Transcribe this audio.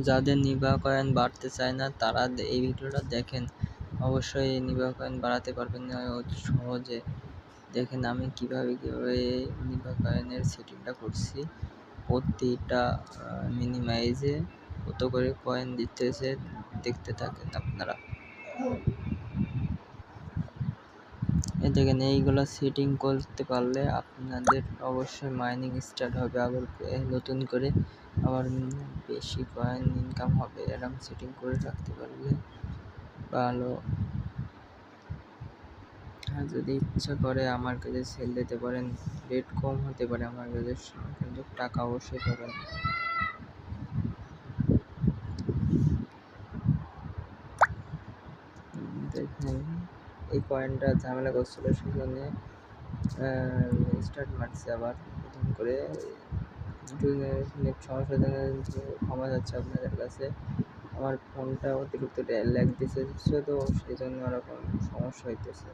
যাদের নিবা কয়েন বাড়তে চায় না তারা এই ভিডিওটা দেখেন, অবশ্যই নিবা কয়েন বাড়াতে পারবেন না অতি সহজে। দেখেন আমি কিভাবে নিবা কয়েনের সেটিংটা করছি। প্রতিটা মিনিমাইজে কত করে কয়েন দিতেছে দেখতে থাকেন আপনারা। দেখেন এইগুলো সেটিং করতে পারলে আপনাদের অবশ্যই মাইনিং স্টার্ট হবে, আবার নতুন করে আবার বেশি কয়েন ইনকাম হবে। এরকম সেটিং করে রাখতে পারলে ভালো। আর যদি ইচ্ছা করে আমার কাছে সেল দিতে পারেন, রেট কম হতে পারে আমার কাছে, কিন্তু টাকা অবশ্যই পাবেন। দেখেন এই কয়েনটা ঝামেলা করছিল, সেজন্য স্টার্ট মারছে আবার নতুন করে। নেট সমস্যার জন্য ক্ষমা যাচ্ছে আপনাদের কাছে। আমার ফোনটা অতিরিক্ত ল্যাগ দিতেছে, তো সেই জন্য ওরকম সমস্যা হইতেছে।